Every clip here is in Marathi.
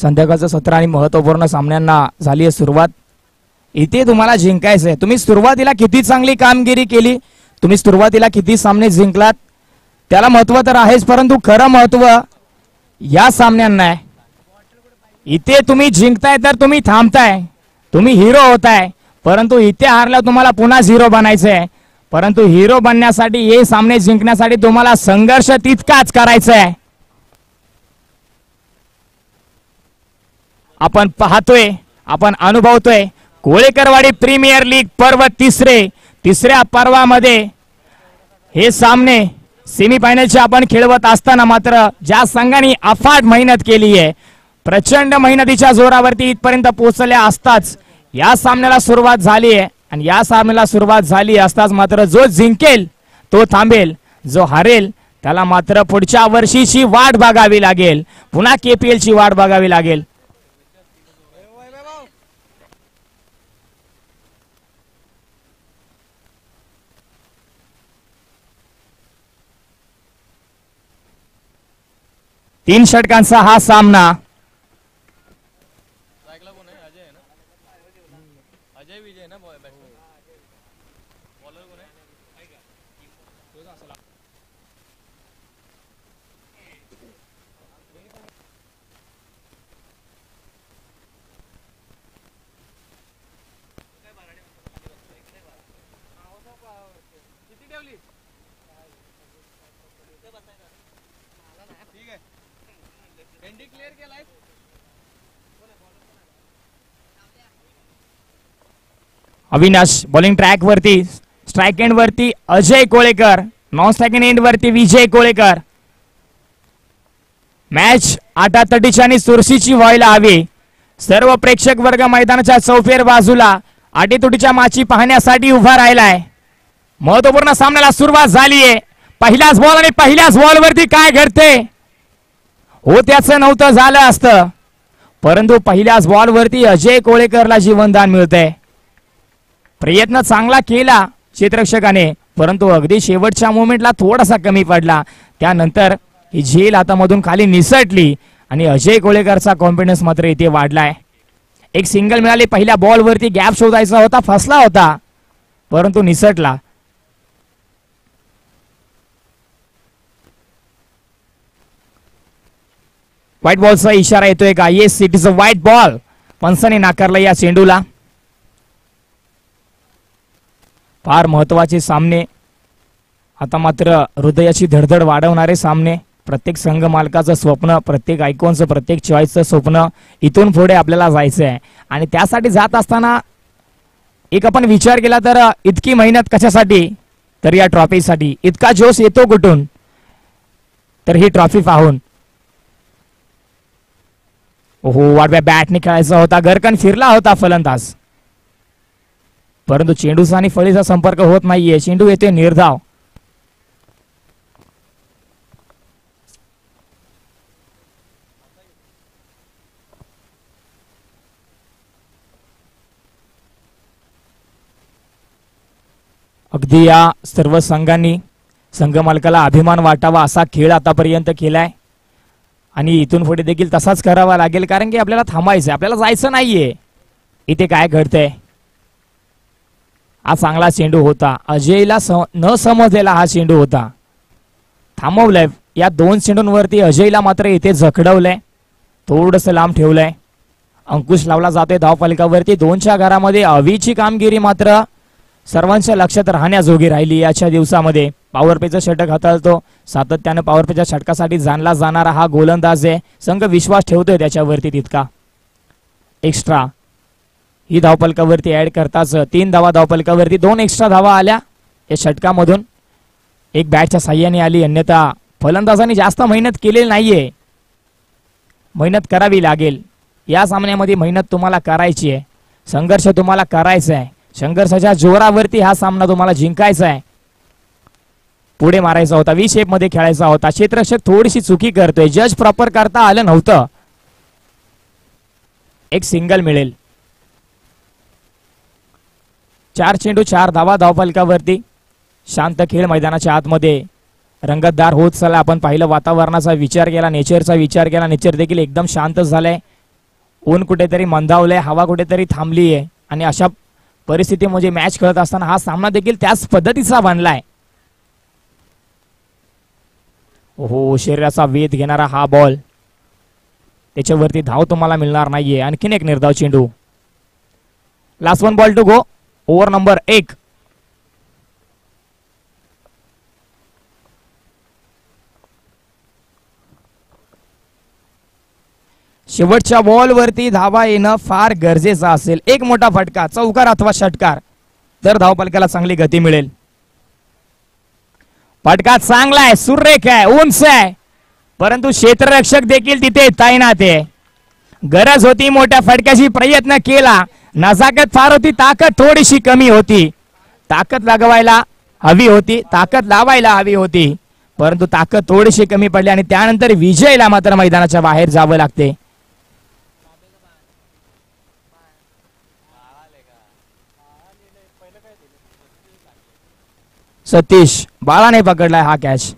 संध्याकाळचं सत्र आणि महत्त्वपूर्ण सामन्यांना झाली आहे सुरुवात। इथे तुम्हाला जिंकायचं आहे। तुम्ही सुरुवातीला किती चांगली कामगिरी केली, तुम्ही सुरुवातीला किती सामने जिंकलात त्याला महत्त्व तर आहेच, परंतु खरं महत्त्व या सामन्यांना आहे। इथे तुम्ही जिंकताय तर तुम्ही थांबताय, तुम्ही हिरो होताय, परंतु इथे हारला तुम्हाला पुन्हा झिरो बनायचं आहे। परंतु हिरो बनण्यासाठी हे सामने जिंकण्यासाठी तुम्हाला संघर्ष तितकाच करायचा आहे। आपण पाहतोय, आपण अनुभवतोय कोळेकरवाडी प्रीमियर लीग पर्व तिसऱ्या पर्वामध्ये हे सामने सेमीफायनलचे आपण खेळवत असताना मात्र ज्या संघाने अफाट मेहनत केली आहे, प्रचंड मेहनतीच्या जोरावरती इथपर्यंत पोहोचले असताच या सामन्याला सुरुवात झाली आहे आणि या सामन्याला सुरुवात झाली असताच मात्र जो जिंकेल तो थांबेल, जो हारेल त्याला मात्र पुढच्या वर्षीची वाट बघावी लागेल, पुन्हा KPL ची वाट बघावी लागेल। तीन षटकांचा हा सामना अविनाश बॉलिंग ट्रॅक वरती, स्ट्राइक एंड वरती Ajay Kolekar, non strike end वरती विजय कोळेकर। मॅच आटातटीची आणि चुरशीची व्हायला हवी। सर्व प्रेक्षक वर्ग मैदानाच्या चौफेर बाजूला आटीतुटीच्या मॅची पाहण्यासाठी उभा राहिलाय। महत्त्वपूर्ण सामन्याला सुरुवात झालीये। पहिलाच बॉल आणि पहिल्याच बॉल वरती काय घडते हो त्याचं नव्हतं झालं असतं, परंतु पहिल्याच बॉल वरती अजय कोळेकरला जीवनदान मिळतंय। प्रयत्न चांगला केला क्षेत्ररक्षकाने, परंतु अगदी शेवटच्या मोमेंटला थोडासा कमी पडला। त्यानंतर ही झेल हातामधून खाली निसटली आणि अजय कोळेकरचा कॉन्फिडन्स मात्र इथे वाढलाय। एक सिंगल मिळाली, पहिल्या बॉल वरती गॅप शोधायचा होता, फसला होता परंतु निसटला। व्हाईट बॉलचा इशारा येतोय का? Yes, it is a white ball. Panchane नाकारला या चेंडूला। फार महत्वाचे सामने, आता मात्र हृदयाची धडधड वाढवणारे सामने। प्रत्येक संघ मालकाचं स्वप्न, प्रत्येक आयकॉनचं, प्रत्येक चॉईसचं स्वप्न इथून पुढे आपल्याला जायचं आहे आणि त्यासाठी जात असताना एक आपण विचार केला तर इतकी मेहनत कशासाठी, तर या ट्रॉफीसाठी। इतका जोश येतो कुठून, तर ही ट्रॉफी पाहून। ओहो, वाडव्या बॅटने खेळायचा होता, गरकन फिरला होता फलंदाज, परंतु चेंडूचा आणि फळीचा संपर्क होत नाहीये। चेंडू येते निर्धाव। अगदी या सर्व संघांनी संघ मालकाला अभिमान वाटावा असा खेळ आतापर्यंत केलाय आणि इथून पुढे देखील तसाच करावा लागेल, कारण की आपल्याला थांबायचंय, आपल्याला जायचं नाहीये। इथे काय घडतंय? हा चांगला चेंडू होता, अजयला न समजलेला हा चेंडू होता, थांबवलंय। या दोन चेंडूंवरती अजयला मात्र इथे जखडवलंय, थोडस लांब ठेवलंय। अंकुश लावला जातोय धावफलकावरती। दोनच्या घरामध्ये अवीची कामगिरी मात्र सर्वांच्या लक्षात राहण्याजोगी राहिली याच्या दिवसामध्ये। पॉवर प्लेचं षटक हाताळतो, सातत्याने पॉवर प्लेच्या षटकासाठी जाणला जाणारा हा गोलंदाज आहे। संघ विश्वास ठेवतोय त्याच्यावरती तितका। एक्स्ट्रा ही धावफलकावरती ऍड करताच 3 धावा धावफलकावरती, 2 एक्स्ट्रा धावा आल्या या षटकामधून। एक बॅटच्या साह्याने आली, अन्यथा फलंदाजांनी जास्त मेहनत केलेली नाहीये। मेहनत करावी लागेल या सामन्यामध्ये, मेहनत तुम्हाला करायची आहे, संघर्ष तुम्हाला करायचा आहे। संघर्षाच्या जोरावरती हा सामना तुम्हाला जिंकायचा आहे। पुढे मारायचा होता, व्ही शेप मध्ये खेळायचा होता। क्षेत्ररक्षक थोडीशी चुकी करतोय, जज प्रॉपर करता आलं नव्हतं। एक सिंगल मिळेल। 4 चेंडू 4 धावा धावफलकावरती। शांत खेळ मैदानाच्या आतमध्ये रंगतदार होत चालला। आपण पाहिलं, वातावरणाचा विचार केला, नेचरचा विचार केला, नेचर देखील एकदम शांत झालंय। ऊन कुठेतरी मंदावलंय, हवा कुठेतरी थांबली आहे आणि अशा परिस्थितीमध्ये मॅच खेळत असताना हा सामना देखील त्याच पद्धतीचा बनलाय. हो, शरीराचा वेध घेणारा हा बॉल, त्याच्यावरती धाव तुम्हाला मिळणार नाहीये. आणखीन एक निर्धाव चेंडू. Last one ball to go, over number 1. शेवटच्या बॉलवरती धावा येणं फार गरजेचं असेल. एक मोठा फटका, चौकार अथवा षटकार, तर धावफलकाला चांगली गती मिळेल. फटका चांगला आहे, सुरेख आहे, उंच आहे, परंतु क्षेत्ररक्षक देखील तिथे तैनात आहे. गरज होती मोठ्या फटक्याची, प्रयत्न केला, नजाकत फार होती, ताकद थोडीशी कमी होती. ताकद लावायला हवी होती, परंतु ताकद थोडीशी कमी पडली आणि त्यानंतर विजयला मात्र मैदानाच्या बाहेर जावं लागते. सतीश बाळाने पकडलाय हा कॅच.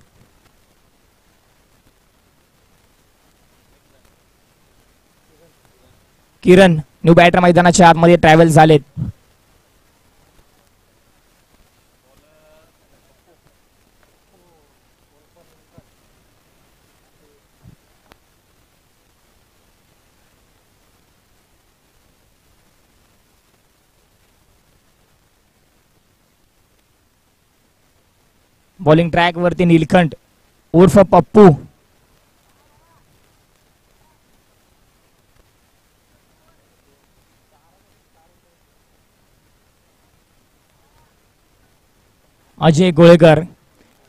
किरण न्यू बॅटर मैदानाच्या आतमध्ये ट्रॅव्हल झालेत. बॉलिंग ट्रॅक वरती नीलकंठ उर्फ पप्पू. अजय गोळेकर.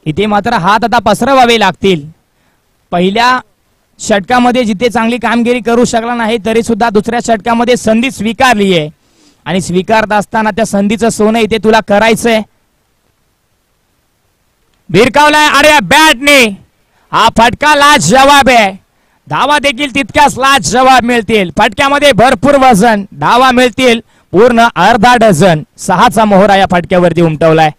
इथे मात्र हात आता पसरवावे लागतील. पहिल्या षटकामध्ये जिथे चांगली कामगिरी करू शकला नाही, तरी सुद्धा दुसऱ्या षटकामध्ये संधी स्वीकारली आहे आणि स्वीकारत असताना त्या संधीचं सोनं इथे तुला करायचंय. भिरकावलाय अरे बॅटने. हा फटका लाजवाब आहे. धावा देखील तितक्याच लाजवाब मिळतील. फटक्यामध्ये भरपूर वजन, धावा मिळतील पूर्ण अर्धा डझन. 6चा मोहरा या फटक्यावरती उमटवलाय.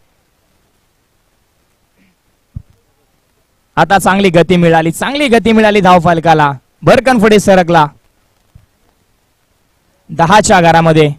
आता चांगली गती मिळाली धावफलकाला. भरकन पुढे सरकला 10च्या घरामध्ये.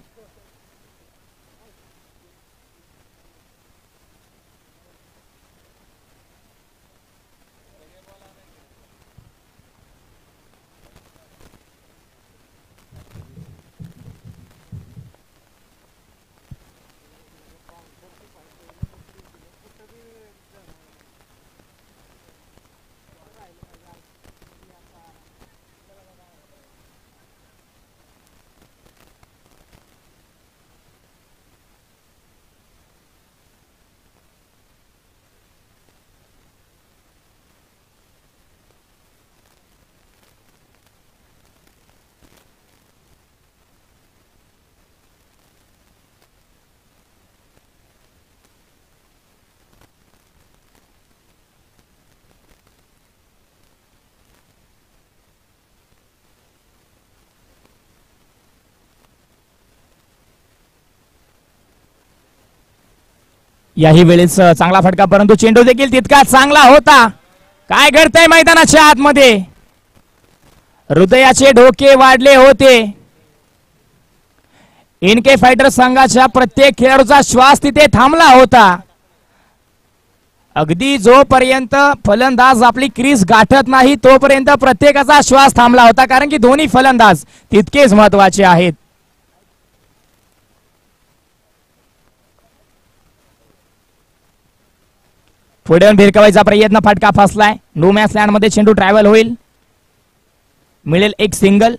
याही वेळेस चांगला फटका, परंतु चेंडू देखील तितका चांगला होता. काय घडतंय मैदानाच्या आतमध्ये? हृदयाचे ठोके वाढले होते. इनके फायटर संघाच्या प्रत्येक खेळाडूचा श्वास तिथे थांबला होता. अगदी जोपर्यंत फलंदाज आपली क्रीज गाठत नाही तोपर्यंत प्रत्येकाचा श्वास थांबला होता, कारण की दोन्ही फलंदाज तितकेच महत्वाचे आहेत. पुढे भिरकवायचा प्रयत्न, फटका फसलाय. नो मॅच लँड मध्ये चेंडू ट्रॅव्हल होईल, मिळेल एक सिंगल.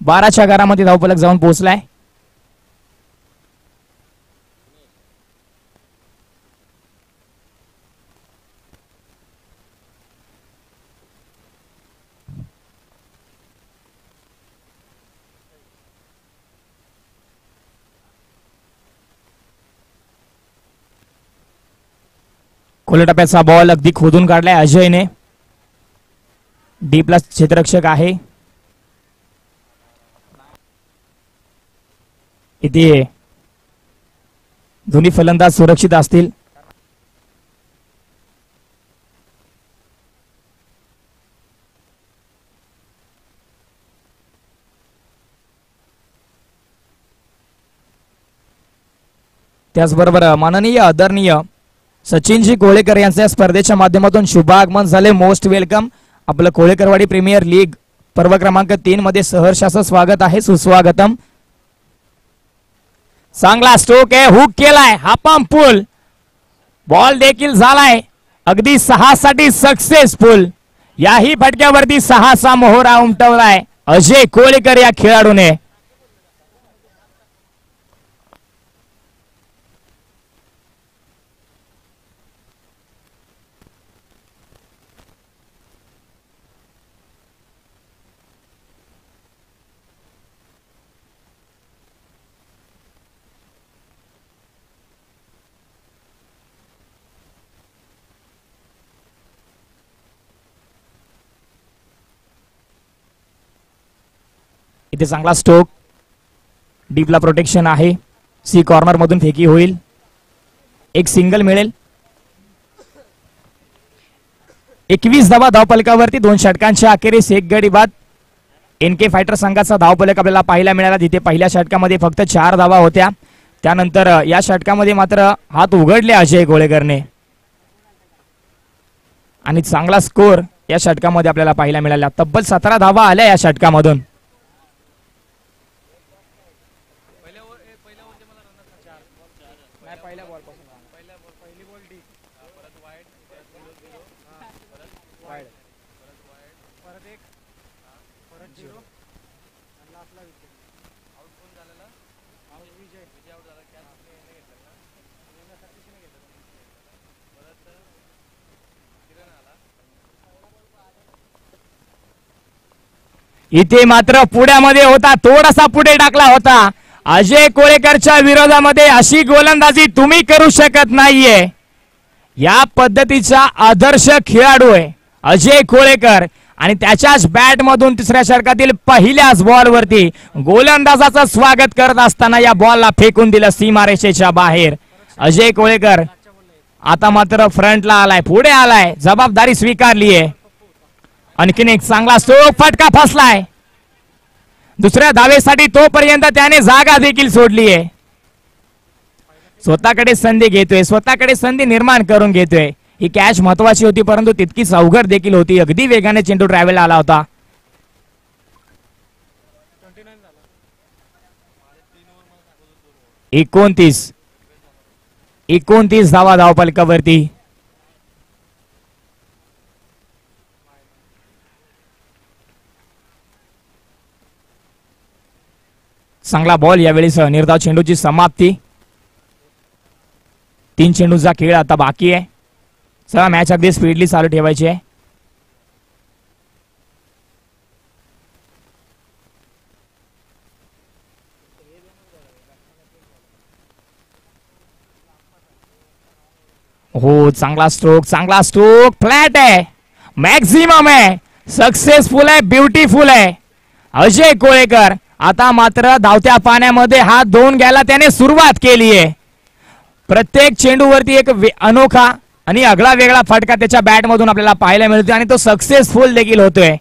12च्या घरामध्ये धावफलक जाऊन पोहोचलाय. खुल्या टप्प्याचा बॉल अगदी खोदून काढलाय अजयने. डी प्लस क्षेत्ररक्षक आहे. इथे दोन्ही फलंदाज सुरक्षित असतील. त्याचबरोबर माननीय आदरणीय सचिनजी कोळेकर यांच्या स्पर्धेच्या माध्यमातून शुभागमन झाले. Most welcome. आपलं कोळेकरवाडी प्रीमियर लीग पर्व क्रमांक 3 मध्ये सहर्ष असं स्वागत आहे. सुस्वागतम. चांगला स्ट्रोक आहे, हुक केलाय, हापाम पूल बॉल देखील झालाय अगदी 6 साठी सक्सेसफुल. याही फटक्यावरती 6चा मोहरा उमटवलाय अजय कोळेकर या खेळाडूने. इथे चांगला स्ट्रोक, डीपला प्रोटेक्शन आहे. सी कॉर्नर मधून फेकी होईल, एक सिंगल मिळेल. 21 धावा धावफलकावरती 2 षटकांच्या अखेरीस एक गडी बाद. एनके फायटर संघाचा धावफलक आपल्याला पाहायला मिळाला. तिथे पहिल्या षटकामध्ये फक्त 4 धावा होत्या. त्यानंतर या षटकामध्ये मात्र हात उघडले अजय कोळेकरने आणि चांगला स्कोर या षटकामध्ये आपल्याला पाहायला मिळाला. तब्बल 17 धावा आल्या या षटकामधून. इथे मात्र पुढ्यामध्ये होता, थोडासा पुढे टाकला होता. अजय कोळेकरच्या विरोधामध्ये अशी गोलंदाजी तुम्ही करू शकत नाहीये. या पद्धतीचा आदर्श खेळाडू आहे अजय कोळेकर आणि त्याच्याच बॅट मधून तिसऱ्या षटकातील पहिल्याच बॉल वरती गोलंदाजाचं स्वागत करत असताना या बॉलला फेकून दिलं सीमारेषेच्या बाहेर. अजय कोळेकर आता मात्र फ्रंटला आलाय, पुढे आलाय, जबाबदारी स्वीकारली आहे. आणखीन एक चांगला स्ट्रोक, फटका फसलाय. दुसऱ्या धावेसाठी तोपर्यंत त्याने जागा देखील सोडली आहे. स्वतःकडे संधी घेतोय, स्वतःकडे संधी निर्माण करून घेतोय. ही कॅच महत्वाची होती परंतु तितकीच अवघड देखील होती. अगदी वेगाने चेंडू ट्रॅव्हल आला होता. 29 धावा धावफलकावरती. चांगला बॉल यावेळेस निर्धाव चेंडूची समाप्ती. 3 चेंडूचा खेळ आता बाकी आहे. चला मॅच अगदी स्पीडली चालू ठेवायची आहे. हो चांगला स्ट्रोक फ्लॅट आहे, मॅक्झिमम आहे, सक्सेसफुल आहे, ब्युटिफुल आहे. अजय कोळेकर आता मात्र धावत्या पाण्यामध्ये हात धुवून घ्यायला त्याने सुरुवात केली आहे. प्रत्येक चेंडूवरती एक अनोखा आणि आगळा वेगळा फटका त्याच्या बॅट मधून आपल्याला पाहायला मिळतोय आणि तो सक्सेसफुल देखील होतोय.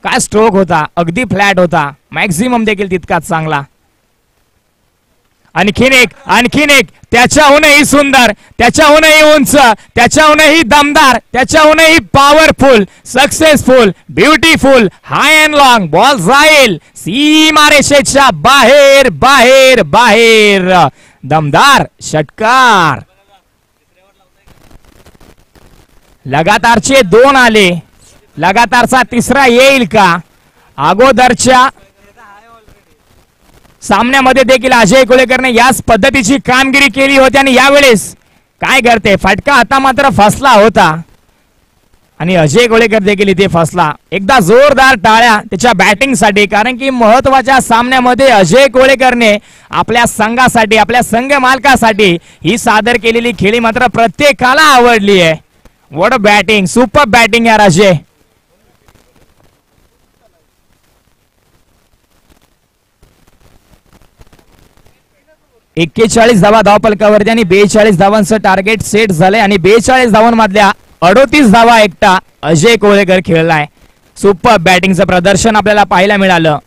काय स्ट्रोक होता, अगदी फ्लॅट होता, मॅक्झिमम देखील तितकाच चांगला. आणखीन एक त्याच्याहूनही सुंदर, त्याच्याहूनही उंच, त्याच्याहूनही दमदार, त्याच्याहूनही powerful, successful, beautiful, high and long ball जाईल सीमारेषेच्या बाहेर बाहेर बाहेर. दमदार षटकार. लगातारचे 2 आले, लगातारचा तिसरा येईल का? अगोदरच्या सामन्यामध्ये देखील अजय कोळेकरने याच पद्धतीची कामगिरी केली होती आणि यावेळेस काय करते, फटका आता मात्र फसला होता आणि अजय कोळेकर देखील इथे फसला. एकदा जोरदार टाळ्या त्याच्या बॅटिंगसाठी, कारण की महत्वाच्या सामन्यामध्ये अजय कोळेकरने आपल्या संघासाठी, आपल्या संघ मालकासाठी ही सादर केलेली खेळी मात्र प्रत्येकाला आवडली आहे. What a batting, super batting यार अजय. एक्केचाळीस धावा धावफलकावरती आणि 42 धावांचं टार्गेट सेट झालंय आणि 42 धावांमधल्या 38 धावा एकटा अजय कोळेकर खेळलाय. सुपर बॅटिंगचं प्रदर्शन आपल्याला पाहायला मिळालं.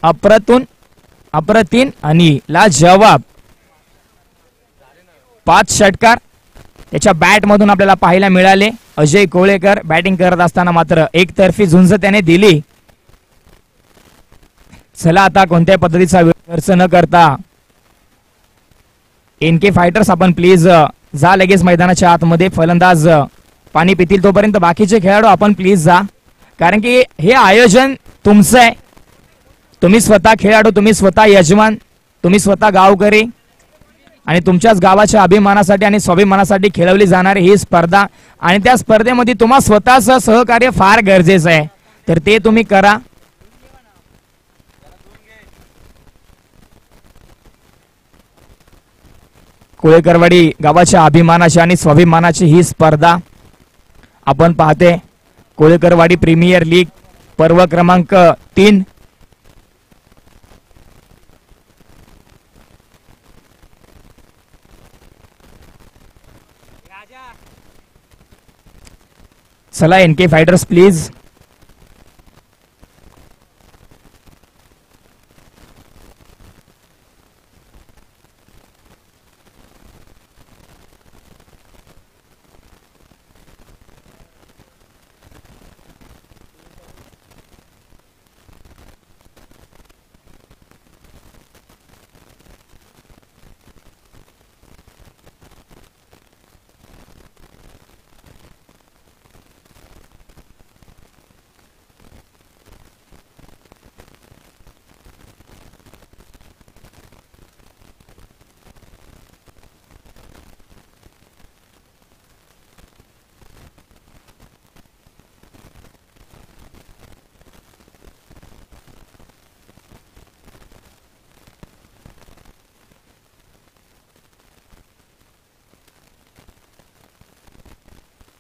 अप्रतिम आणि लाजवाब. 5 षटकार त्याच्या बॅट मधून आपल्याला पाहायला मिळाले. अजय कोळेकर बॅटिंग करत असताना मात्र एकतर्फी झुंज त्याने दिली. चला आता कोणत्याही पद्धतीचा खर्च न करता एनके फायटर्स आपण प्लीज जा लगेच मैदानाच्या आतमध्ये. फलंदाज पाणी पितील तोपर्यंत बाकीचे खेळाडू आपण प्लीज जा, कारण की हे आयोजन तुमचं आहे. तुम्ही स्वतः खेळाडू, तुम्ही स्वतः यजमान, तुम्ही स्वतः गावकरी आणि तुमच्याच गावाच्या अभिमानासाठी आणि स्वाभिमानासाठी खेळवली जाणारी ही स्पर्धा आणि त्या स्पर्धेमध्ये तुम्हा स्वतःचं सहकार्य फार गरजेचं आहे, तर ते तुम्ही करा. कोळेकरवाडी गावाच्या अभिमानाची आणि स्वाभिमानाची ही स्पर्धा आपण पाहते. कोळेकरवाडी प्रीमियर लीग पर्व क्रमांक 3. चला एनके फायटर्स प्लीज.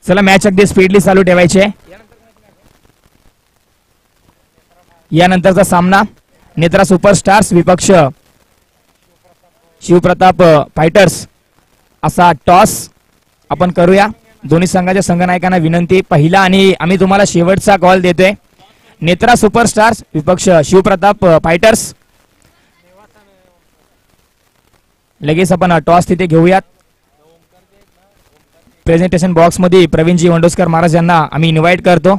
चला मॅच अगदी स्पीडली चालू ठेवायची आहे. यानंतरचा सामना नेत्रा सुपरस्टार्स विपक्ष शिवप्रताप फायटर्स असा टॉस आपण करूया. दोन्ही संघाच्या संघनायकांना विनंती, पहिला आणि आम्ही तुम्हाला शेवटचा कॉल देतोय. नेत्रा सुपरस्टार्स विपक्ष शिवप्रताप फायटर्स. लगेच आपण टॉस तिथे घेऊयात. प्रेझेंटेशन बॉक्स मध्ये प्रवीणजी वंडोसकर महाराज यांना आम्ही इन्व्हाइट करतो.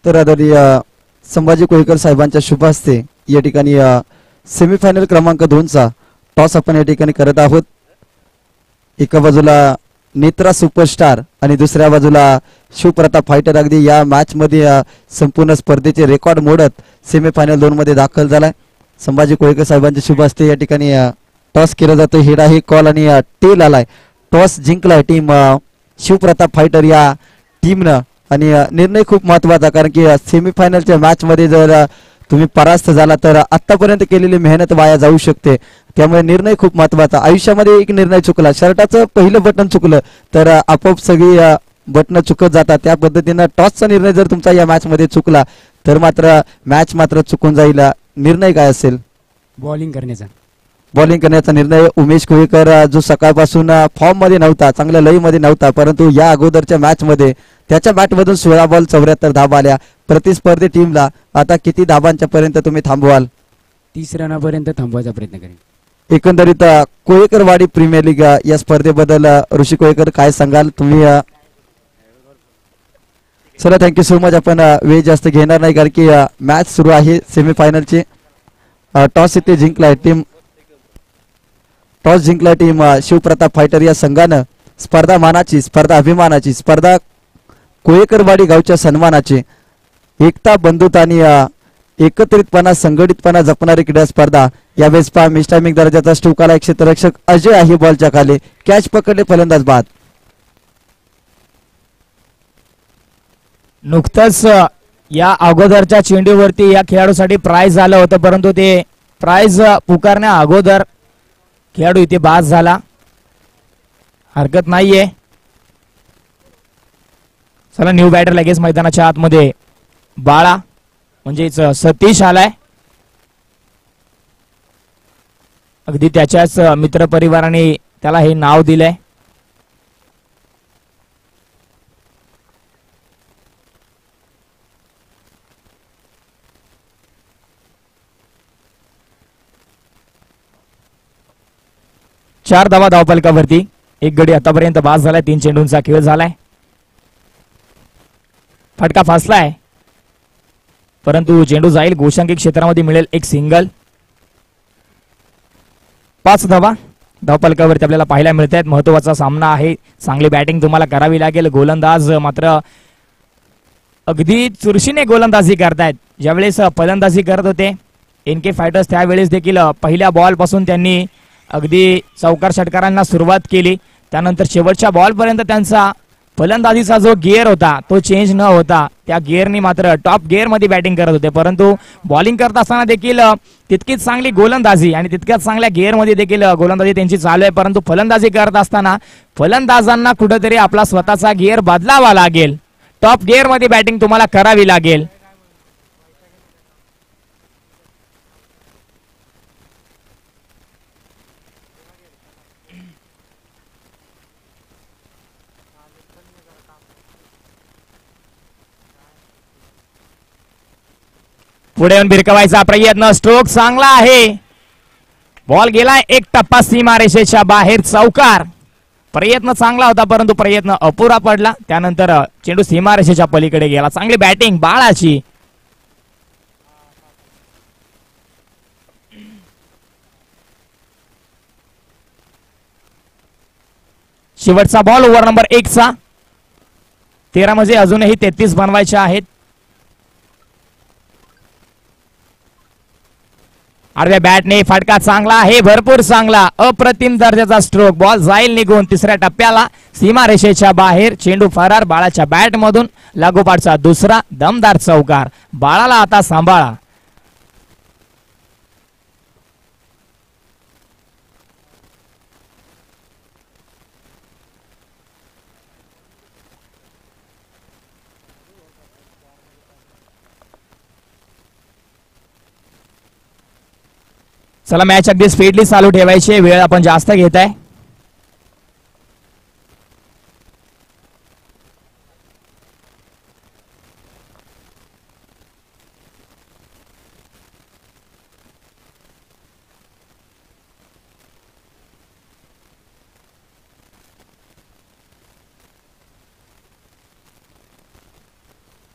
तर आदरणीय संभाजी कोळेकर साहेबांच्या शुभ हस्ते या ठिकाणी सेमीफायनल क्रमांक 2चा टॉस आपण या ठिकाणी करत आहोत. एका बाजूला नेत्रा सुपरस्टार आणि दुसऱ्या बाजूला शिवप्रताप फायटर अगदी या मॅच मध्ये संपूर्ण स्पर्धेचे रेकॉर्ड मोडत सेमीफायनल 2 मध्ये दाखल झालाय. संभाजी कोळेकर साहेबांच्या शुभ हस्ते या ठिकाणी टॉस केला जातो. हेड आहे कॉल आणि टेल आलाय. टॉस जिंकलाय टीम शिवप्रताप फायटर या टीमनं आणि निर्णय खूप महत्वाचा, कारण की सेमीफायनलच्या मॅच मध्ये जर तुम्ही परास्त झाला तर आतापर्यंत केलेली मेहनत वाया जाऊ शकते. त्यामुळे निर्णय खूप महत्वाचा. आयुष्यामध्ये एक निर्णय चुकला, शर्टाचं पहिलं बटन चुकलं तर आपोआप सगळी बटन चुकत जातात. त्या पद्धतीनं टॉसचा निर्णय जर तुमचा या मॅच मध्ये चुकला तर मात्र मॅच मात्र चुकून जाईल. निर्णय काय असेल? बॉलिंग करण्याचा निर्णय. उमेश कोळेकर जो सकाळपासून फॉर्म मध्ये नव्हता, चांगल्या लई मध्ये नव्हता, परंतु या अगोदरच्या मॅच मध्ये त्याच्या बॅट मधून 16 बॉल 74 धाबा आल्या. प्रतिस्पर्धी टीमला आता किती धाबांच्या पर्यंत तुम्ही थांबवाल? 30 रनापर्यंत थांबवायचा प्रयत्न करेन. एकंदरीत कोळेकरवाडी प्रीमियर लीग या स्पर्धेबद्दल ऋषी कोळेकर काय सांगाल तुम्ही? चला थँक्यू सो मच. आपण वेळ जास्त घेणार नाही कारण की मॅच सुरू आहे सेमीफायनलची. टॉस इथे जिंकलाय टीम शिवप्रताप फायटर या संघानं. स्पर्धा मानाची, स्पर्धा अभिमानाची, स्पर्धा कोळेकरवाडी गावच्या सन्मानाची, एकता बंधुता आणि एकत्रितपणा संघटितपणा जपणारी क्रीडा स्पर्धा. यावेळेस पहा मिस्टामिक दर्जाचा स्टोकाला क्षेत्ररक्षक अजय आहे बॉलच्या खाली. कॅच पकडले, फलंदाज बाद. नुकतंच या अगोदरच्या चेंडूवरती या खेळाडूसाठी प्राइज आलं होतं, परंतु ते प्राइज पुकारण्या अगोदर खेळाडू इथे बाद झाला. हरकत नाहीये. चला न्यू बॅटर लगेच मैदानाच्या आतमध्ये बाळा म्हणजेच सतीश आलाय. अगदी त्याच्याच मित्रपरिवाराने त्याला हे नाव दिलंय. चार धावा धावफलकावरती. एक गडी आतापर्यंत बाद झालाय. 3 चेंडूंचा खेळ झालाय. फटका फासलाय परंतु चेंडू जाईल गोशांकी क्षेत्रामध्ये. मिळेल एक सिंगल. 5 धावा धावफलकावरती आपल्याला पाहायला मिळत आहेत. महत्वाचा सामना आहे. चांगली बॅटिंग तुम्हाला करावी लागेल. गोलंदाज मात्र अगदी चुरशीने गोलंदाजी करतायत. ज्यावेळेस फलंदाजी करत होते NK फायटर्स त्यावेळेस देखील पहिल्या बॉल पासून त्यांनी अगदी चौकार षटकारांना सुरुवात केली. त्यानंतर शेवटच्या बॉल पर्यंत त्यांचा फलंदाजीचा जो गिअर होता तो चेंज न होता त्या गिअरनी मात्र टॉप गिअर मध्ये बॅटिंग करत होते. परंतु बॉलिंग करत असताना देखील तितकीच चांगली गोलंदाजी आणि तितक्याच चांगल्या गिअर मध्ये देखील गोलंदाजी त्यांची चालू आहे. परंतु फलंदाजी करत असताना फलंदाजांना कुठेतरी आपला स्वतःचा गिअर बदलावा लागेल. टॉप गिअर मध्ये बॅटिंग तुम्हाला करावी लागेल. पुढे येऊन भिरकवायचा प्रयत्न. स्ट्रोक चांगला आहे. बॉल गेलाय एक टप्पा सीमारेषेच्या बाहेर. चौकार. प्रयत्न चांगला होता परंतु प्रयत्न अपुरा पडला. त्यानंतर चेंडू सीमारेषेच्या पलीकडे गेला. चांगली बॅटिंग बाळाची. शेवटचा बॉल ओव्हर नंबर 1 चा. 13 म्हणजे अजूनही 33 बनवायचे आहेत. आडव्या बॅटने फटका चांगला आहे. भरपूर चांगला अप्रतिम दर्जाचा स्ट्रोक. बॉल जाईल निघून तिसऱ्या टप्प्याला सीमारेषेच्या बाहेर. चेंडू फरार. बाळाच्या बॅट मधून लागोपाठचा दुसरा दमदार चौकार. बाळाला आता सांभाळा. चला मॅच अगदी स्पीडली चालू ठेवायची. वेळ आपण जास्त घेत आहे.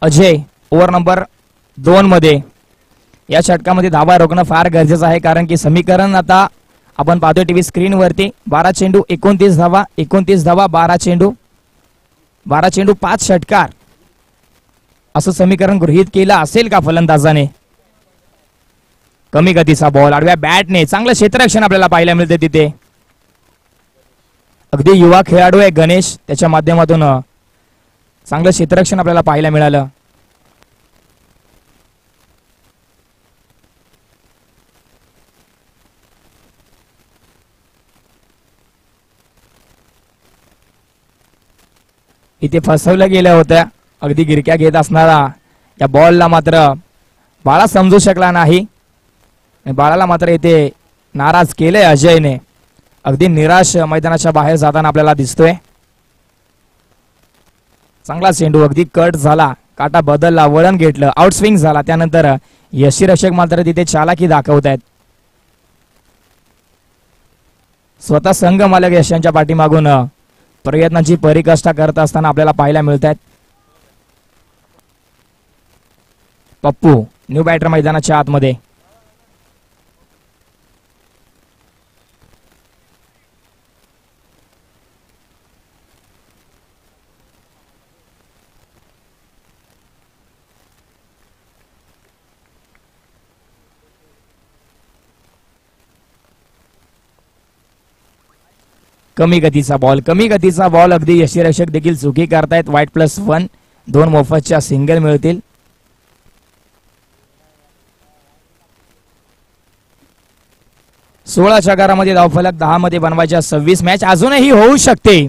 अजय ओव्हर नंबर 2 मध्ये. या षटकामध्ये धावा रोखणं फार गरजेचं आहे कारण की समीकरण आता आपण पाहतोय टीव्ही स्क्रीन वरती. 12 चेंडू 29 धावा. 29 धावा 12 चेंडू. 12 चेंडू 5 षटकार असं समीकरण गृहीत केलं असेल का फलंदाजाने. कमी गतीचा बॉल. आडव्या बॅटने चांगलं क्षेत्ररक्षण आपल्याला पाहायला मिळते तिथे. अगदी युवा खेळाडू आहे गणेश. त्याच्या माध्यमातून चांगलं क्षेत्ररक्षण आपल्याला पाहायला मिळालं. इथे फसवलं गेल्या होत्या. अगदी गिरक्या घेत असणारा या बॉलला मात्र बाळा समजू शकला नाही. बाळाला मात्र इथे नाराज केलंय अजयने. अगदी निराश मैदानाच्या बाहेर जाताना आपल्याला दिसतोय. चांगला चेंडू अगदी कट झाला. काटा बदलला. वळण घेतलं. आउटस्विंग झाला. त्यानंतर यष्टीरक्षक मात्र तिथे चालाकी दाखवत आहेत. स्वतः संघ मालक यशांच्या पाठीमागून प्रयत्नांची परिकाष्ठा करत असताना आपल्याला पाहायला मिळत आहेत. पप्पू न्यू बॅटर मैदानाच्या आतमध्ये. कमी गतीचा बॉल. कमी गतीचा बॉल. अगदी यष्टीरक्षक देखील चुकी करतायत. वाईट +1 2 मोफतच्या सिंगल मिळतील. सोळा षटकारामध्ये धावफलक 10 मध्ये बनवायच्या 26. मॅच अजूनही होऊ शकते.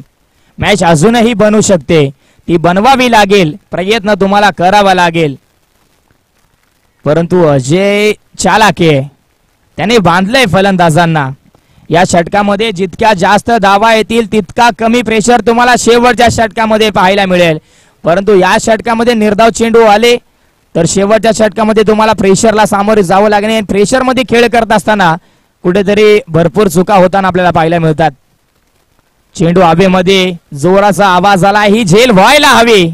मॅच अजूनही बनू शकते. ती बनवावी लागेल, प्रयत्न तुम्हाला करावा लागेल. परंतु अजय चालाक आहे, त्याने बांधलंय फलंदाजांना. या षटकामध्ये जितक्या जास्त धावा येतील तितका कमी प्रेशर तुम्हाला शेवटच्या षटकामध्ये पाहायला मिळेल. परंतु या षटकामध्ये निर्धाव चेंडू आले तर शेवटच्या षटकामध्ये तुम्हाला प्रेशरला सामोरे जावं लागणे. प्रेशर मध्ये खेळ करत असताना कुठेतरी भरपूर चुका होताना आपल्याला पाहायला मिळतात. चेंडू हवेमध्ये, जोराचा आवाज आला, ही झेल व्हायला हवी,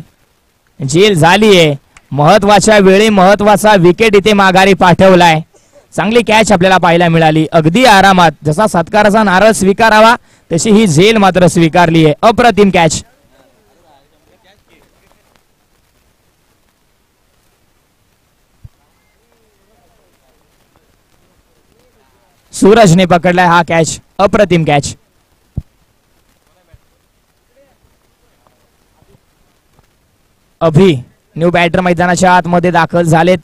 झेल झालीये. महत्वाच्या वेळी महत्वाचा विकेट इथे माघारी पाठवलाय. चांगली कॅच आपल्याला पाहायला मिळाली, अगदी आरामात. जसा सत्काराचा नारळ स्वीकारावा तशी ही झेल मात्र स्वीकारली आहे. अप्रतिम कॅच. सूरजने पकडलाय हा कॅच, अप्रतिम कॅच. अभि न्यू बॅटर मैदानाच्या आतमध्ये दाखल झालेत.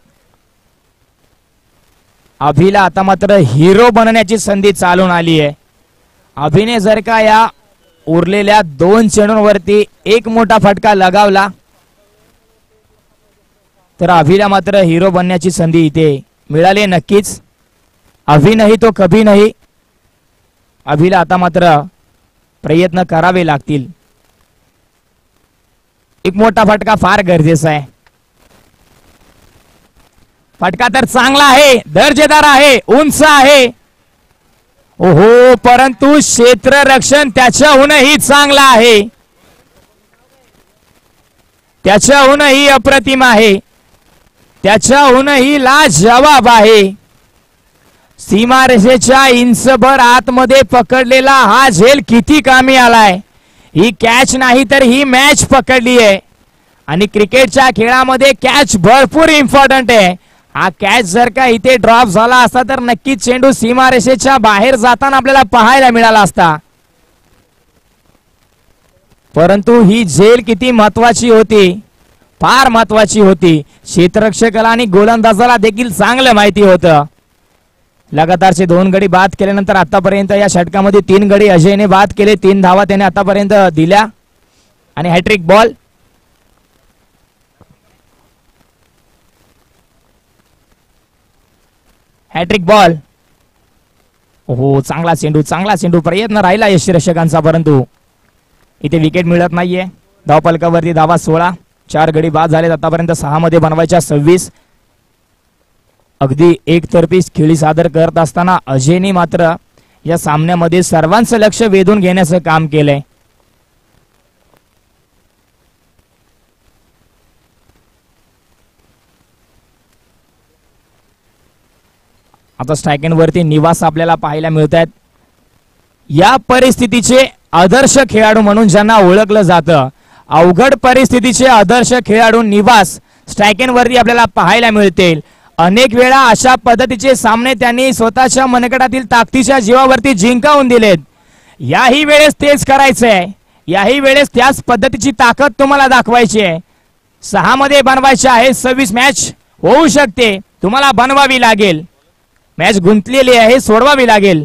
अभिला आता मात्र हिरो बनण्याची संधी चालून आली आहे. अभिने जर का या उरलेल्या 2 चेंडूंवरती एक मोठा फटका लगावला तर अभिला मात्र हिरो बनण्याची संधी इथे मिळाली नक्कीच. अभि नाही तो कभी नाही. अभिला आता मात्र प्रयत्न करावे लागतील. एक मोठा फटका फार गरजेचा आहे. फटका तर चांगला आहे, दर्जेदार आहे, उंच आहे. ओहो, परंतु क्षेत्ररक्षण त्याच्याहूनही चांगला आहे, त्याच्याहूनही अप्रतिम आहे, त्याच्याहूनही लाजवाब आहे. सीमारेषेच्या इंचभर आतमध्ये पकडलेला हा झेल किती कामी आलाय. ही कॅच नाही तर ही मॅच पकडली आहे. आणि क्रिकेटच्या खेळामध्ये कॅच भरपूर इम्पॉर्टंट आहे. हा कॅच जर का इथे ड्रॉप झाला असता तर नक्कीच चेंडू सीमारेषेच्या बाहेर जाताना आपल्याला पाहायला मिळाला असता. परंतु ही झेल किती महत्वाची होती, फार महत्वाची होती. क्षेत्ररक्षकाला आणि गोलंदाजाला देखील चांगलं माहिती होतं. लगातारचे 2 गडी बाद केल्यानंतर आतापर्यंत या षटकामध्ये 3 गडी अजयने बाद केले. 3 धावा त्याने आतापर्यंत दिल्या आणि हॅट्रिक बॉल. Hat trick ball. हो, चांगला चेंडू, चांगला चेंडू. प्रयत्न राहिला यष्टिरक्षकांचा, परंतु इथे विकेट मिळत नाहीये. धावफलकावरती धावा 16, 4 गडी बाद झालेत आतापर्यंत. 6 मध्ये बनवायच्या 26. अगदी एकतर्फी खेळी सादर करत असताना अजयने मात्र या सामन्यामध्ये सर्वांचं लक्ष वेधून घेण्याचं काम केलंय. आता स्ट्रायकेन वरती निवास आपल्याला पाहायला मिळत आहेत. या परिस्थितीचे आदर्श खेळाडू म्हणून ज्यांना ओळखलं जातं, अवघड परिस्थितीचे आदर्श खेळाडू निवास स्ट्रायकेन वरती आपल्याला पाहायला मिळतील. अनेक वेळा अशा पद्धतीचे सामने त्यांनी स्वतःच्या मनगटातील ताकदीच्या जीवावरती जिंकावून दिलेत. याही वेळेस तेच करायचंय, याही वेळेस त्याच पद्धतीची ताकद तुम्हाला दाखवायची आहे. 6 मध्ये बनवायचे आहे. 26 मॅच होऊ शकते, तुम्हाला बनवावी लागेल. मॅच गुंतलेली आहे, सोडवावी लागेल.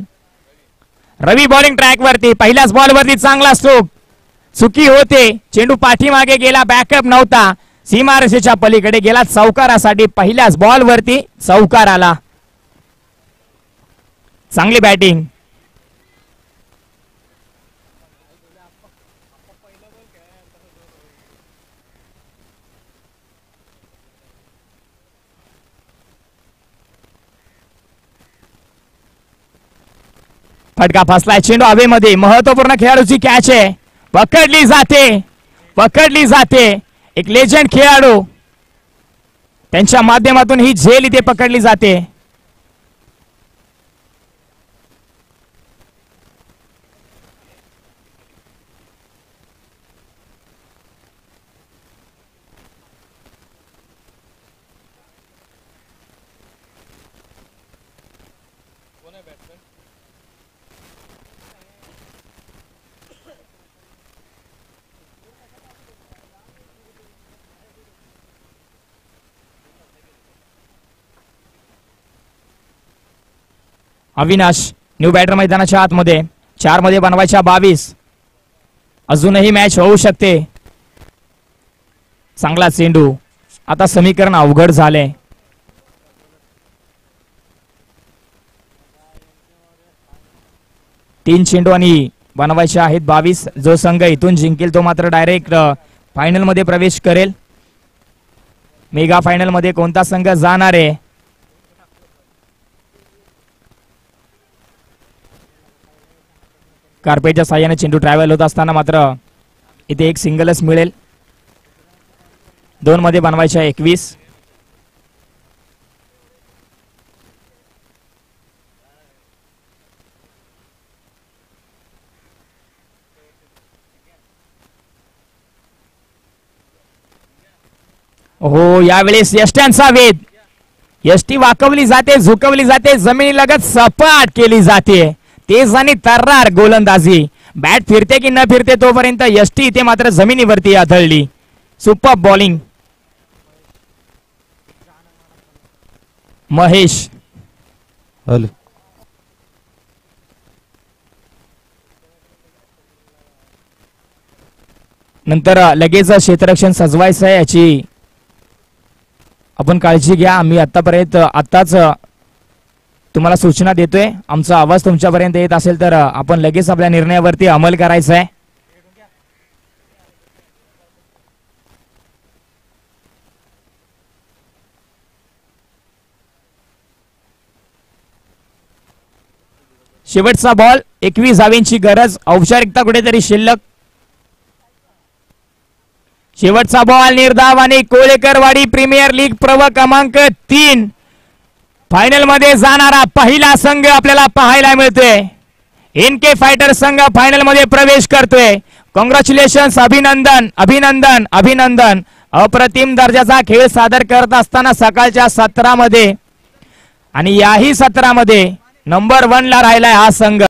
रवी बॉलिंग ट्रॅक वरती, पहिल्याच बॉल वरती चांगला स्ट्रोक, चुकी होते. चेंडू पाठीमागे गेला, बॅकअप नव्हता, सीमारेषेच्या पलीकडे गेला. चौकारासाठी पहिल्याच बॉल वरती चौकार आला. चांगली बॅटिंग. फटका फसलाय, चेंडू हवेमध्ये. महत्वपूर्ण खेळाडूची कॅच आहे, पकडली जाते, पकडली जाते. एक लेजंड खेळाडू, त्यांच्या माध्यमातून ही झेल इथे पकडली जाते. अविनाश न्यू बॅटर मैदानाच्या आतमध्ये. 4 मध्ये बनवायच्या 22. अजूनही मॅच होऊ शकते. चांगला चेंडू. आता समीकरण अवघड झालंय. तीन चेंडू आणि बनवायचे आहेत 22. जो संघ इथून जिंकेल तो मात्र डायरेक्ट फायनल मध्ये प्रवेश करेल. मेगा फायनल मध्ये कोणता संघ जाणार आहे? कार्पेटच्या साह्याने चेंडू ट्रॅव्हल होत असताना मात्र इथे एक सिंगलच मिळेल. 2 मध्ये बनवायचे 21. हो, यावेळेस यष्ट्यांचा वेध. यष्टी वाकवली जाते, झुकवली जाते, जमिनीलगत सपाट केली जाते. तेज आणि तर्रार गोलंदाजी. बॅट फिरते की न फिरते तोपर्यंत यष्टी इथे मात्र जमिनीवरती आदळली. Super bowling. महेश. हॅलो. नंतर लगेच क्षेत्ररक्षण सजवायचं आहे, याची आपण काळजी घ्या. आम्ही आताच तुम्हाला सूचना देतोय. आमचा आवाज तुमच्यापर्यंत येत असेल तर आपण लगेच आपल्या निर्णयावरती अंमल करायचा आहे. शेवटचा बॉल. 21 धावेंची गरज. औपचारिकता कुठेतरी शिल्लक. शेवटचा बॉल निर्धाव आणि कोळेकरवाडी प्रीमियर लीग प्रवर्ग क्रमांक 3 फायनल मध्ये जाणारा पहिला संघ आपल्याला पाहायला मिळतोय. एनके फायटर संघ फायनल मध्ये प्रवेश करतोय. कॉंग्रॅच्युलेशन्स. अभिनंदन अभिनंदन अभिनंदन. अप्रतिम दर्जाचा खेळ सादर करत असताना सकाळच्या सत्रामध्ये आणि याही सत्रामध्ये नंबर 1 ला राहिलाय हा संघ.